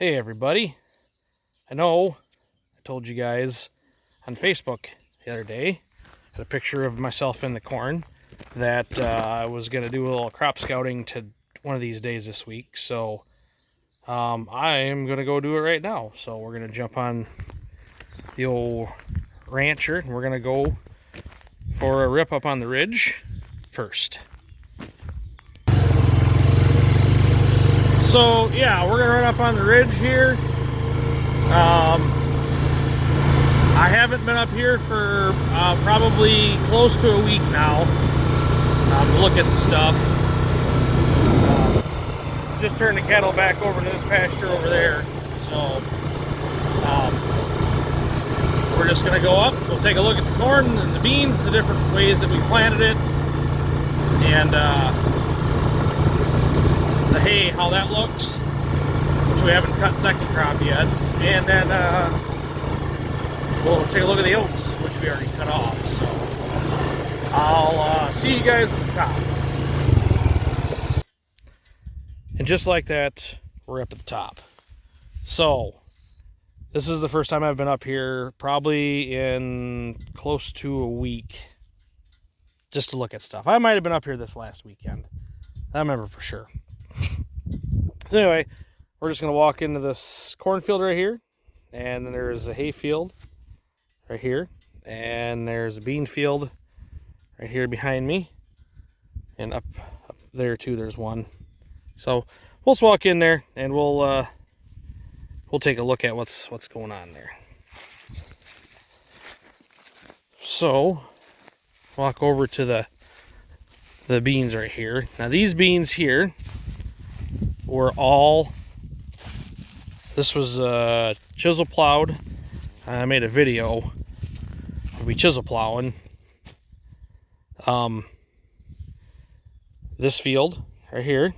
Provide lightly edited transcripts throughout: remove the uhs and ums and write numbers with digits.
Hey everybody, I know I told you guys on Facebook the other day, had a picture of myself in the corn, that I was going to do a little crop scouting to one of these days this week, so I am going to go do it right now. So we're going to jump on the old rancher and we're going to go for a rip up on the ridge first. So yeah, we're gonna run up on the ridge here. I haven't been up here for probably close to a week now to look at the stuff. Just turned the cattle back over to this pasture over there. So we're just gonna go up. We'll take a look at the corn and the beans, the different ways that we planted it, and the hay, how that looks, which we haven't cut second crop yet, and then we'll take a look at the oats, which we already cut off. So I'll see you guys at the top. And just like that, we're up at the top. So this is the first time I've been up here, probably in close to a week, just to look at stuff. I might have been up here this last weekend. I remember for sure. So anyway, we're just going to walk into this cornfield right here, and then there's a hay field right here, and there's a bean field right here behind me, and up there too there's one. So we'll just walk in there and we'll take a look at what's going on there. So walk over to the beans right here. Now these beans here were all, this was chisel plowed. I made a video of me chisel plowing this field right here.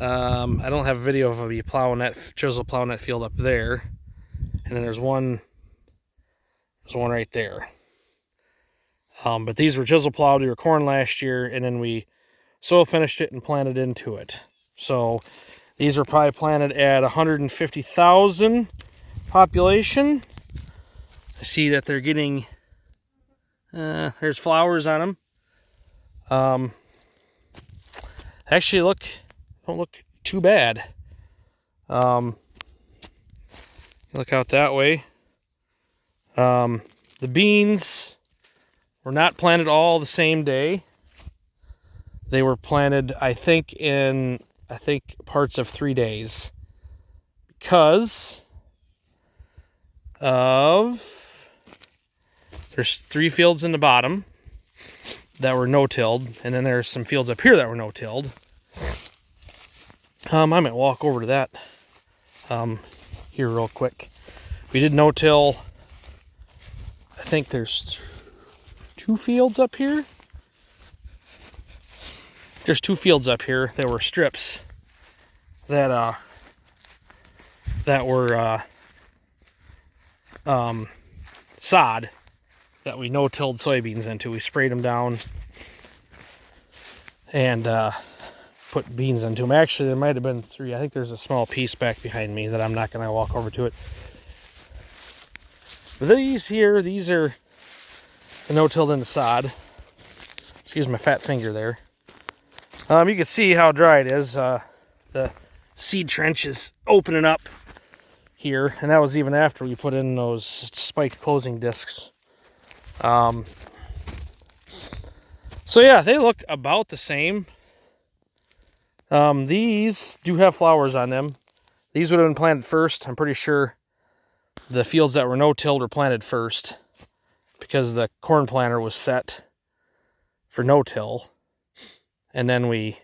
I don't have a video of me plowing that, chisel plowing that field up there, and then there's one right there. But these were chisel plowed. We were corn last year, and then we soil finished it and planted into it. So these are probably planted at 150,000 population. I see that they're getting, there's flowers on them. Actually don't look too bad. Look out that way. The beans were not planted all the same day. They were planted, I think parts of 3 days, because of, there's 3 fields in the bottom that were no-tilled, and then there's some fields up here that were no-tilled. I might walk over to that here real quick. We did no-till, I think there's 2 fields up here. There's 2 fields up here that were strips that were sod that we no-tilled soybeans into. We sprayed them down and put beans into them. Actually, there might have been 3. I think there's a small piece back behind me that I'm not going to walk over to it. But these are the no-tilled into sod. Excuse my fat finger there. You can see how dry it is. The seed trench is opening up here, and that was even after we put in those spiked closing discs. So yeah, they look about the same. These do have flowers on them. These would have been planted first. I'm pretty sure the fields that were no-tilled were planted first, because the corn planter was set for no-till. And then we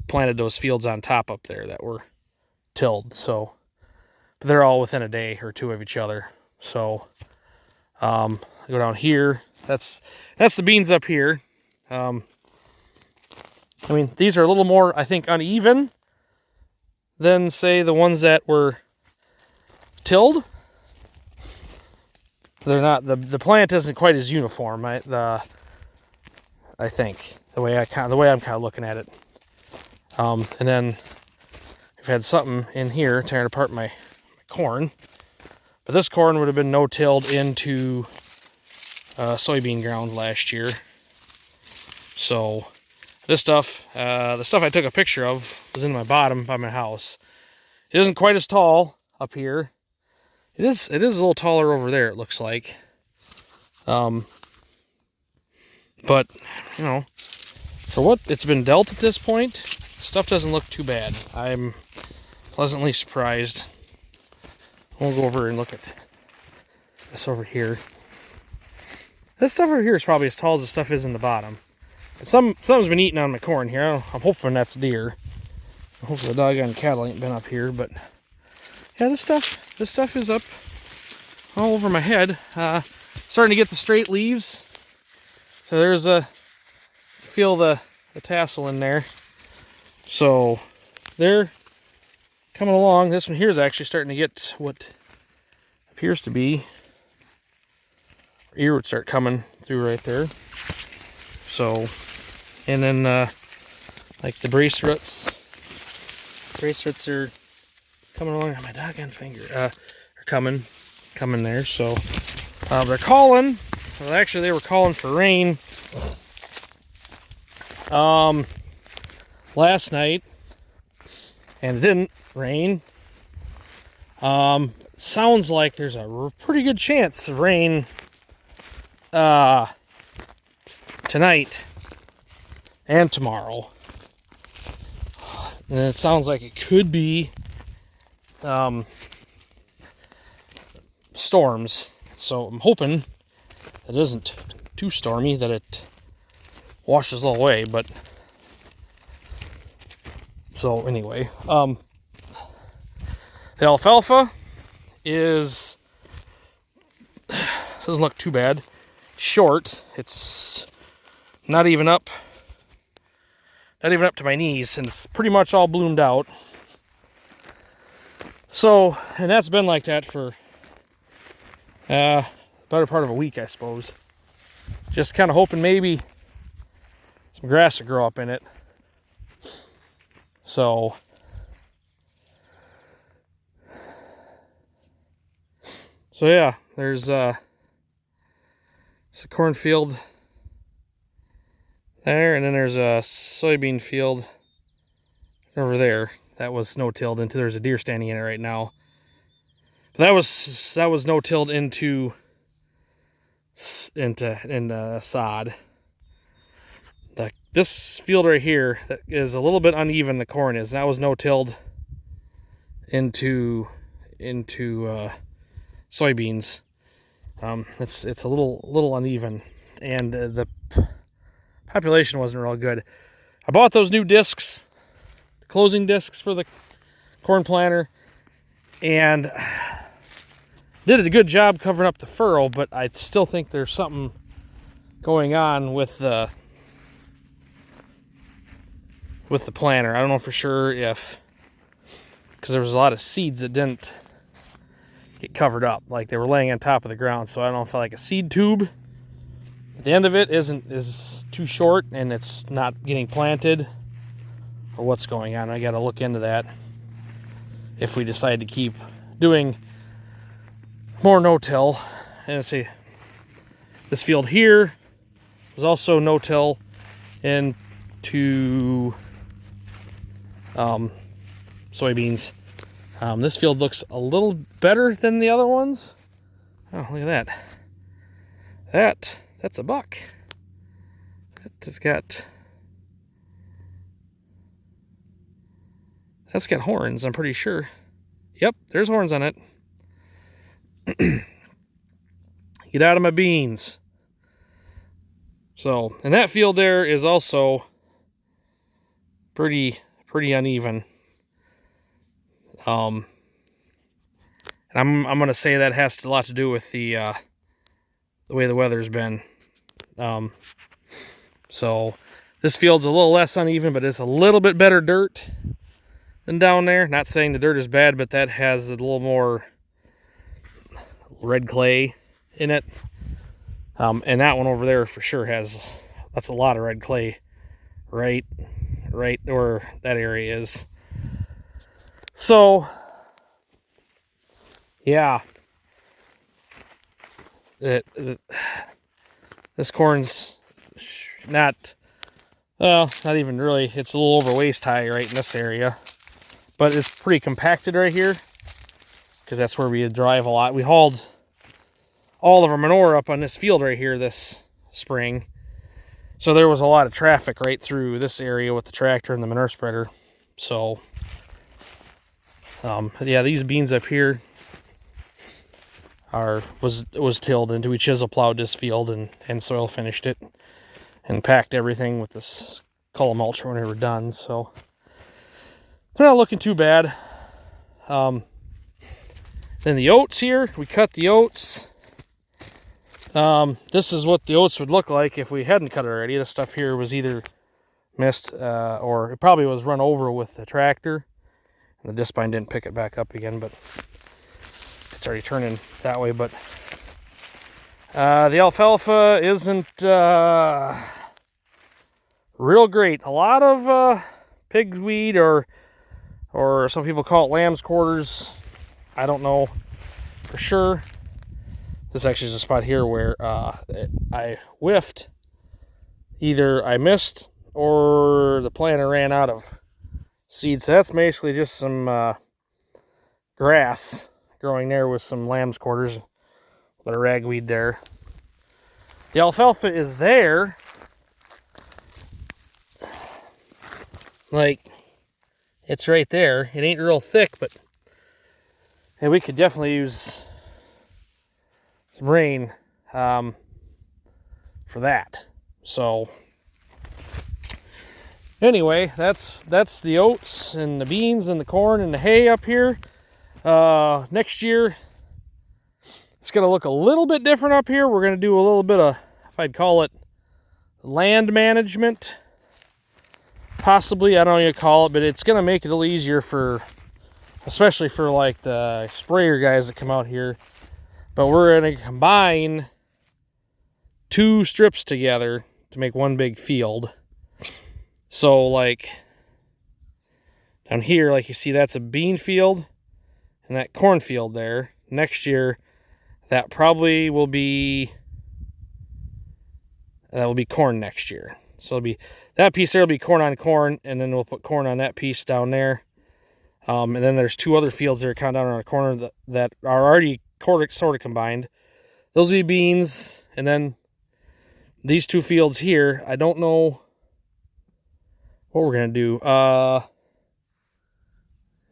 planted those fields on top up there that were tilled. So, but they're all within a day or 2 of each other. So, I go down here. That's the beans up here. I mean, these are a little more, I think, uneven than, say, the ones that were tilled. They're not, the plant isn't quite as uniform. I think the way I'm kind of looking at it. And then had something in here tearing apart my corn. But this corn would have been no-tilled into soybean ground last year. So this stuff, the stuff I took a picture of was in my bottom by my house. It isn't quite as tall up here. It is a little taller over there, it looks like. But, you know, for what it's been dealt at this point, stuff doesn't look too bad. I'm pleasantly surprised. We'll go over and look at this over here. This stuff over here is probably as tall as the stuff is in the bottom. Something's been eating on my corn here. I'm hoping that's deer. Hopefully the doggone cattle ain't been up here, but yeah, this stuff is up all over my head. Starting to get the straight leaves. So there's feel the tassel in there. So they're coming along. This one here is actually starting to get what appears to be ear would start coming through right there. So, and then like the brace roots are coming along. My doggone finger are coming there. So they're calling. Well, actually, they were calling for rain last night, and it didn't rain. Sounds like there's a pretty good chance of rain tonight and tomorrow. And it sounds like it could be storms. So I'm hoping it isn't too stormy, that it washes all away. But so anyway, the alfalfa doesn't look too bad. Short. It's not even up to my knees, and it's pretty much all bloomed out. So, and that's been like that for better part of a week, I suppose. Just kind of hoping maybe some grass will grow up in it. So yeah, there's a cornfield there, and then there's a soybean field over there that was no-tilled into. There's a deer standing in it right now. But that was no-tilled into sod. This field right here that is a little bit uneven, the corn is. That was no-tilled into soybeans. It's a little uneven, and the population wasn't real good. I bought those new discs, closing discs for the corn planter, and did a good job covering up the furrow, but I still think there's something going on with the planter. I don't know for sure if, because there was a lot of seeds that didn't get covered up, like they were laying on top of the ground. So I don't know if like a seed tube at the end of it is too short and it's not getting planted, or what's going on. I got to look into that if we decide to keep doing more no-till. And let's see, this field here was also no-till into soybeans. This field looks a little better than the other ones. Oh, look at that. That's a buck. That's got horns, I'm pretty sure. Yep, there's horns on it. Get out of my beans. So, and that field there is also pretty uneven. And I'm gonna say that has a lot to do with the way the weather's been. So this field's a little less uneven, but it's a little bit better dirt than down there. Not saying the dirt is bad, but that has a little more red clay in it. And that one over there for sure that's a lot of red clay right where that area is. So, yeah. This corn's not, well, not even really. It's a little over waist high right in this area. But it's pretty compacted right here, because that's where we drive a lot. We hauled all of our manure up on this field right here this spring. So there was a lot of traffic right through this area with the tractor and the manure spreader. So, yeah, these beans up here was tilled into. We chisel plowed this field and soil finished it and packed everything with this column mulch when we were done. So they're not looking too bad. Then the oats here, we cut the oats. This is what the oats would look like if we hadn't cut it already. This stuff here was either missed or it probably was run over with the tractor. And the disc bind didn't pick it back up again, but it's already turning that way. But the alfalfa isn't real great. A lot of pigweed or some people call it lamb's quarters. I don't know for sure. This actually is a spot here where I whiffed. Either I missed or the planter ran out of seed. So that's basically just some grass growing there with some lamb's quarters, a bit of ragweed there. The alfalfa is there. Like, it's right there. It ain't real thick, but hey, we could definitely use some rain for that. So anyway, that's the oats and the beans and the corn and the hay up here. Next year it's gonna look a little bit different up here. We're gonna do a little bit of, if I'd call it, land management. Possibly, I don't know what you call it, but it's gonna make it a little easier for, especially for like the sprayer guys that come out here. But we're going to combine 2 strips together to make one big field. So, like, down here, like you see, that's a bean field and that corn field there. Next year, that probably will be, corn next year. So it'll be, that piece there will be corn on corn, and then we'll put corn on that piece down there. And then there's 2 other fields that are kind of down on the corner that are already sort of combined. Those will be beans, and then these 2 fields here, I don't know what we're gonna do. Yeah,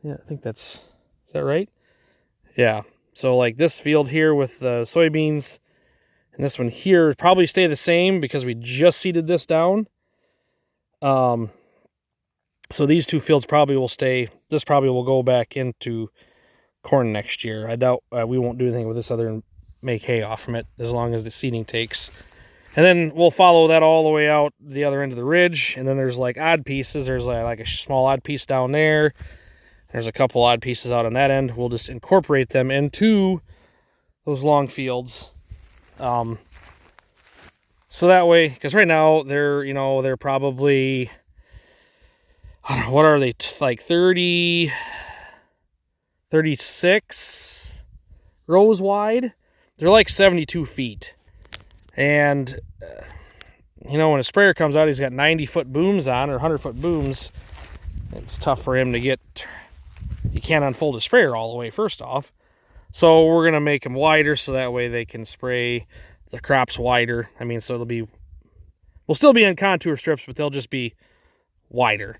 I think is that right? Yeah. So like this field here with the soybeans, and this one here probably stay the same because we just seeded this down. So these 2 fields probably will stay. This probably will go back into corn next year. I doubt we won't do anything with this other than make hay off from it as long as the seeding takes. And then we'll follow that all the way out the other end of the ridge. And then there's like odd pieces. There's like a small odd piece down there. There's a couple odd pieces out on that end. We'll just incorporate them into those long fields. So that way, because right now they're probably, I don't know, what are they, like 36 rows wide. They're like 72 feet. And, when a sprayer comes out, he's got 90-foot booms on, or 100-foot booms. It's tough for him to get, you can't unfold a sprayer all the way, first off. So we're going to make them wider so that way they can spray the crops wider. I mean, so we'll still be in contour strips, but they'll just be wider.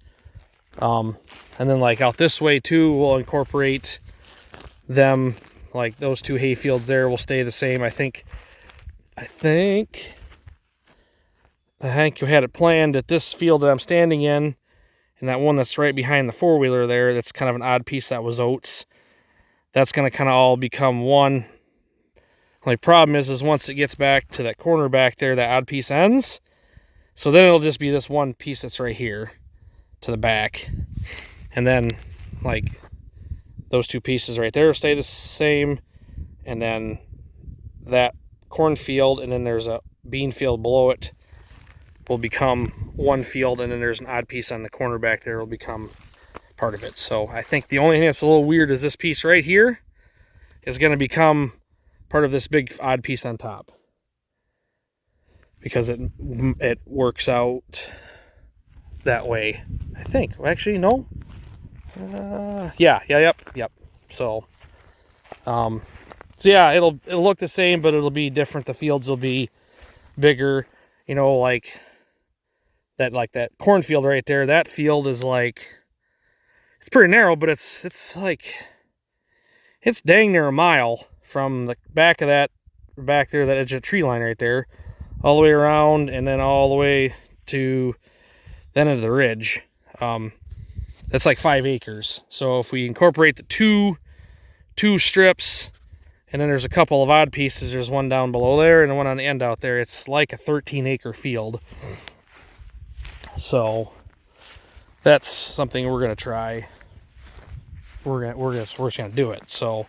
And then like out this way too, we'll incorporate them, like those 2 hay fields there will stay the same. I think we had it planned that this field that I'm standing in, and that one that's right behind the 4-wheeler there, that's kind of an odd piece that was oats. That's going to kind of all become one. Only problem is once it gets back to that corner back there, that odd piece ends. So then it'll just be this one piece that's right here to the back. And then like those 2 pieces right there stay the same. And then that cornfield, and then there's a bean field below it, will become one field. And then there's an odd piece on the corner back there will become part of it. So I think the only thing that's a little weird is this piece right here is going to become part of this big odd piece on top, because it works out that way, I think. Actually, no. Yep. So yeah, it'll look the same, but it'll be different. The fields will be bigger, you know, like that cornfield right there. That field is like, it's pretty narrow, but it's like, it's dang near a mile from the back of that, back there, that edge of tree line right there, all the way around, and then all the way to the end of the ridge. That's like 5 acres. So if we incorporate the two strips, and then there's a couple of odd pieces, there's one down below there and one on the end out there, it's like a 13-acre field. So that's something we're gonna try. We're just gonna do it. So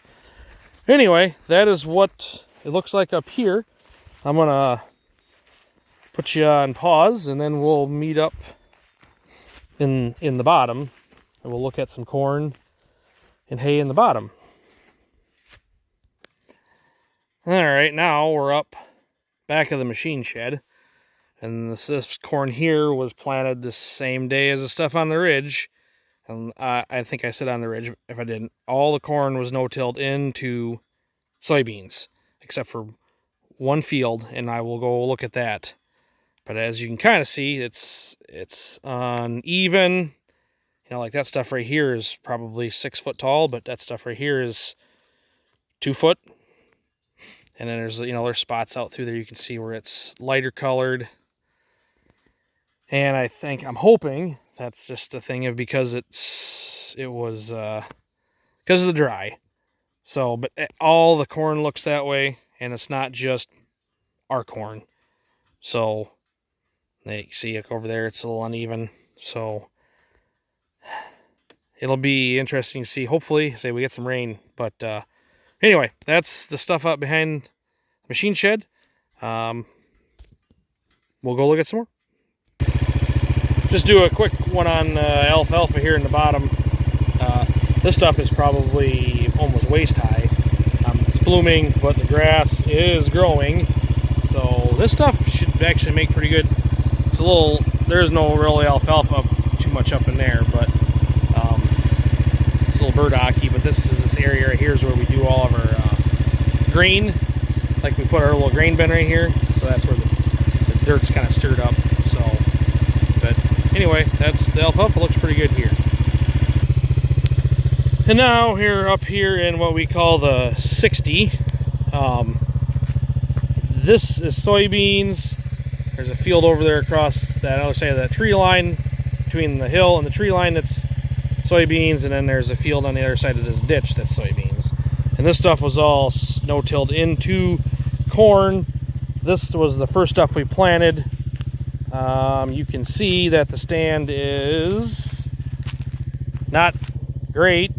anyway, that is what it looks like up here. I'm gonna put you on pause, and then we'll meet up in the bottom, and we'll look at some corn and hay in the bottom. All right, now we're up back of the machine shed, and this corn here was planted the same day as the stuff on the ridge. And I think I said on the ridge, if I didn't, all the corn was no-tilled into soybeans, except for one field, and I will go look at that. But as you can kind of see, it's uneven. You know, like that stuff right here is probably 6 foot tall, but that stuff right here is 2 foot. And then there's, you know, there's spots out through there you can see where it's lighter colored. And I'm hoping that's just a thing of because it was because of the dry. So, but all the corn looks that way, and it's not just our corn. So, you see over there, it's a little uneven. So, it'll be interesting to see. Hopefully, say we get some rain. But anyway, that's the stuff out behind the machine shed. We'll go look at some more. Just do a quick one on alfalfa here in the bottom. This stuff is probably almost waist high. It's blooming, but the grass is growing. So this stuff should actually make pretty good. It's a little, there's no really alfalfa too much up in there, but it's a little burdocky. But this area right here is where we do all of our grain. Like we put our little grain bin right here. So that's where the dirt's kind of stirred up. So, but anyway, that's the alfalfa. Looks pretty good here. And now here up here in what we call the 60, this is soybeans. There's a field over there across that other side of that tree line, between the hill and the tree line, that's soybeans, and then there's a field on the other side of this ditch that's soybeans. And this stuff was all no-tilled into corn. This was the first stuff we planted. You can see that the stand is not great.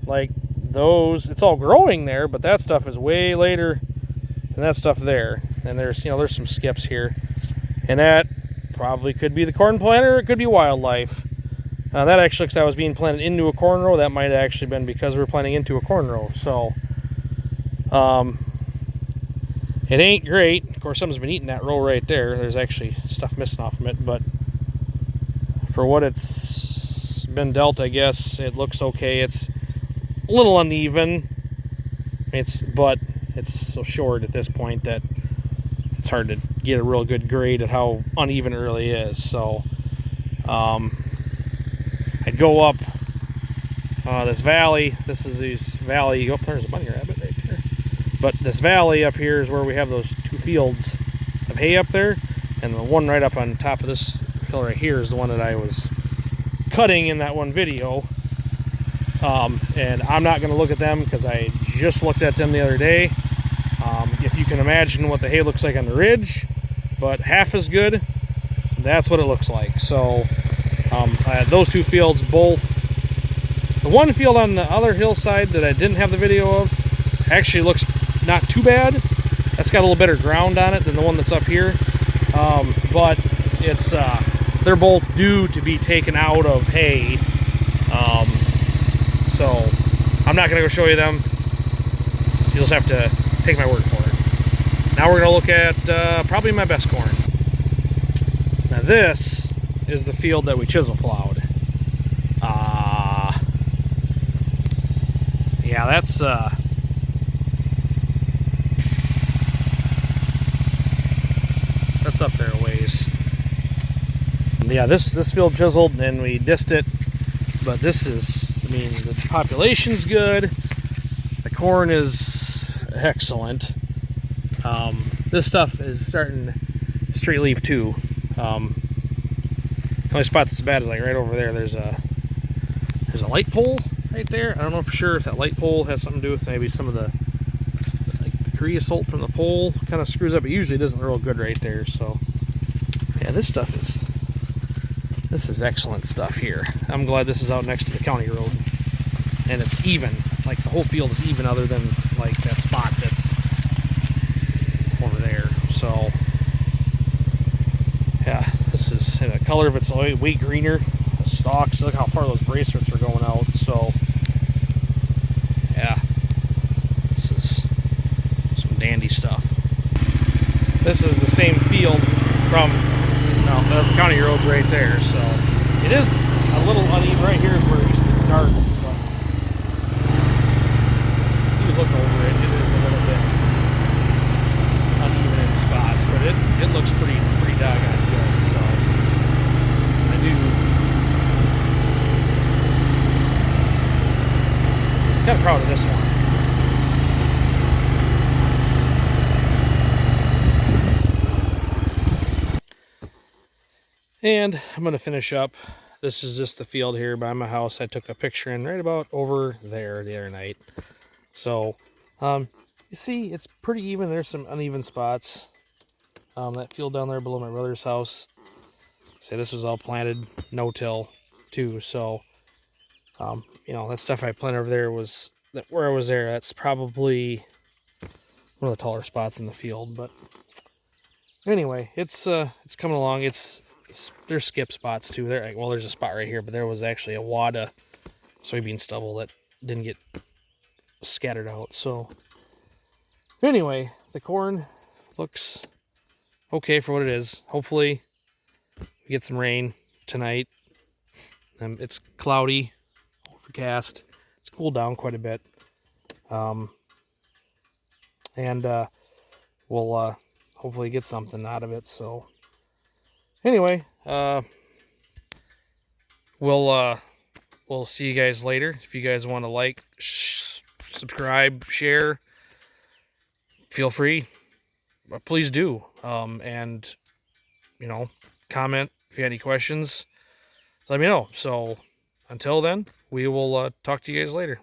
Like those, it's all growing there, but that stuff is way later than that stuff there. And there's, you know, there's some skips here, and that probably could be the corn planter, or it could be wildlife. That actually looks like that was being planted into a corn row. That might have actually been because we're planting into a corn row. So, it ain't great. Of course, something's been eating that row right there. There's actually stuff missing off from it, but for what it's been dealt, I guess it looks okay. It's a little uneven. But it's so short at this point that it's hard to get a real good grade at how uneven it really is. So, I'd go up this valley. This is these valley. Oh, there's a bunny rabbit right there. But this valley up here is where we have those 2 fields of hay up there, and the one right up on top of this hill right here is the one that I was cutting in that one video. And I'm not going to look at them because I just looked at them the other day. If you can imagine what the hay looks like on the ridge, but half as good, that's what it looks like. So I had those 2 fields both. The one field on the other hillside that I didn't have the video of actually looks not too bad. That's got a little better ground on it than the one that's up here. But it's they're both due to be taken out of hay So I'm not going to go show you them. You'll just have to take my word for it. Now we're going to look at probably my best corn. Now this is the field that we chisel plowed. Yeah, that's up there a ways. Yeah, this field chiseled and we dissed it, but this is, I mean, the population's good. The corn is excellent. This stuff is starting straight leaf too. The only spot that's bad is like right over there. There's a light pole right there. I don't know for sure if that light pole has something to do with maybe some of the creosote from the pole kind of screws up. It usually doesn't real good right there. So yeah, this is excellent stuff here. I'm glad this is out next to the county road and it's even. Like the whole field is even, other than like that spot that's over there. So yeah, this is the color of it's way greener. The stalks, look how far those bracelets are going out. So yeah, this is some dandy stuff. This is the same field from the county road right there. So it is a little uneven. Right here is where it used to be dark. But if you look over it, it is a little bit uneven in spots, but it looks pretty doggone good. So I do kind of proud of this one. And I'm going to finish up. This is just the field here by my house. I took a picture in right about over there the other night. So, you see, it's pretty even. There's some uneven spots. That field down there below my brother's house. Say this was all planted no-till too. So, you know, that stuff I planted over there was where I was there. That's probably one of the taller spots in the field. But anyway, it's coming along. There's skip spots too. There's a spot right here, but there was actually a wad of soybean stubble that didn't get scattered out. So anyway, the corn looks okay for what it is. Hopefully we get some rain tonight. It's cloudy, overcast. It's cooled down quite a bit. And we'll hopefully get something out of it. So anyway, we'll see you guys later. If you guys want to like, subscribe, share, feel free. Please do. And you know, comment if you have any questions. Let me know. So until then, we will talk to you guys later.